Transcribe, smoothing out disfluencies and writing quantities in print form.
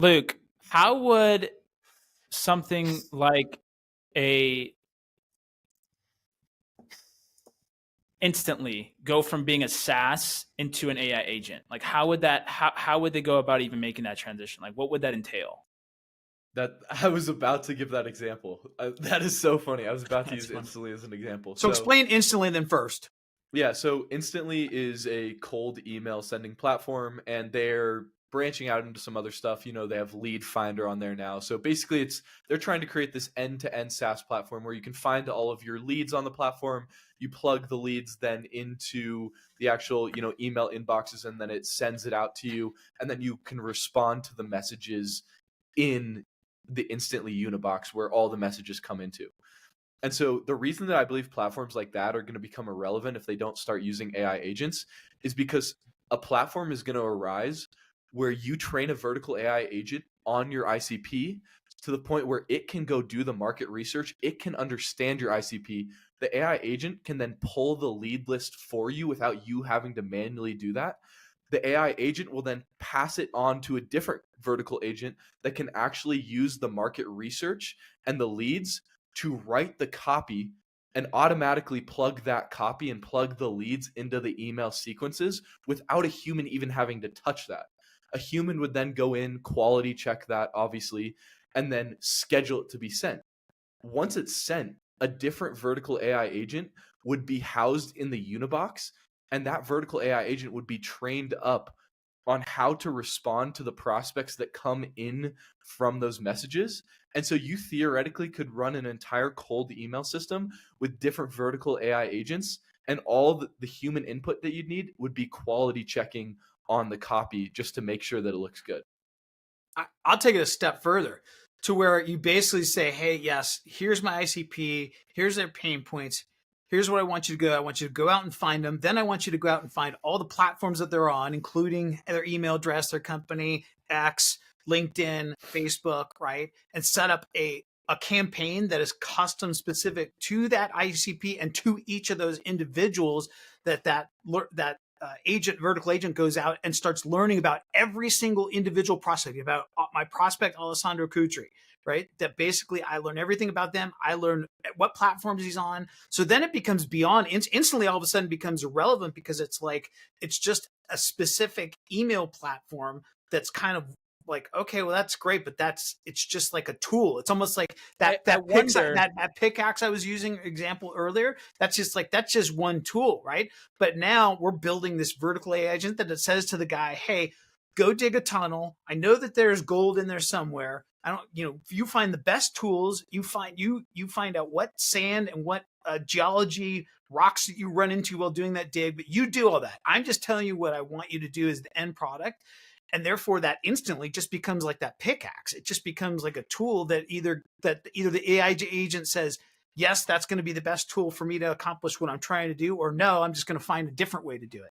Luke, how would something like a instantly go from being a SaaS into an AI agent? Like how would they go about even making that transition? Like what would that entail? That I was about to give that example. That is so funny. I was about to That's use funny. Instantly as an example. So explain Instantly then first. Yeah, so Instantly is a cold email sending platform, and they're branching out into some other stuff. They have Lead Finder on there now. So basically, they're trying to create this end-to-end SaaS platform where you can find all of your leads on the platform. You plug the leads then into the actual, email inboxes, and then it sends it out to you, and then you can respond to the messages in the Instantly Unibox where all the messages come into. And so the reason that I believe platforms like that are going to become irrelevant if they don't start using AI agents is because a platform is going to arise where you train a vertical AI agent on your ICP to the point where it can go do the market research. It can understand your ICP. The AI agent can then pull the lead list for you without you having to manually do that. The AI agent will then pass it on to a different vertical agent that can actually use the market research and the leads to write the copy and automatically plug that copy and plug the leads into the email sequences without a human even having to touch that. A human would then go in, quality check that, obviously, and then schedule it to be sent. Once it's sent, a different vertical AI agent would be housed in the Unibox, and that vertical AI agent would be trained up on how to respond to the prospects that come in from those messages. And so you theoretically could run an entire cold email system with different vertical AI agents, and all the human input that you'd need would be quality checking on the copy just to make sure that it looks good. I'll take it a step further to where you basically say, hey, yes, here's my ICP, here's their pain points, here's what I want you to go. I want you to go out and find them. Then I want you to go out and find all the platforms that they're on, including their email address, their company, X, LinkedIn, Facebook, right? And set up a campaign that is custom specific to that ICP and to each of those individuals that vertical agent goes out and starts learning about every single individual prospect, about my prospect, Alessandro Cutri, right? That basically I learn everything about them. I learn what platforms he's on. So then it becomes beyond instantly all of a sudden becomes irrelevant because it's just a specific email platform that's kind of like, okay, well, that's great, but it's just like a tool. It's almost like that pickaxe I was using example earlier. That's just one tool, right? But now we're building this vertical AI agent that it says to the guy, hey, go dig a tunnel. I know that there's gold in there somewhere. If you find the best tools, you find out what sand and what geology rocks that you run into while doing that dig, but you do all that. I'm just telling you what I want you to do as the end product. And therefore that instantly just becomes like that pickaxe. It just becomes like a tool that either the AI agent says, yes, that's going to be the best tool for me to accomplish what I'm trying to do, or no, I'm just going to find a different way to do it.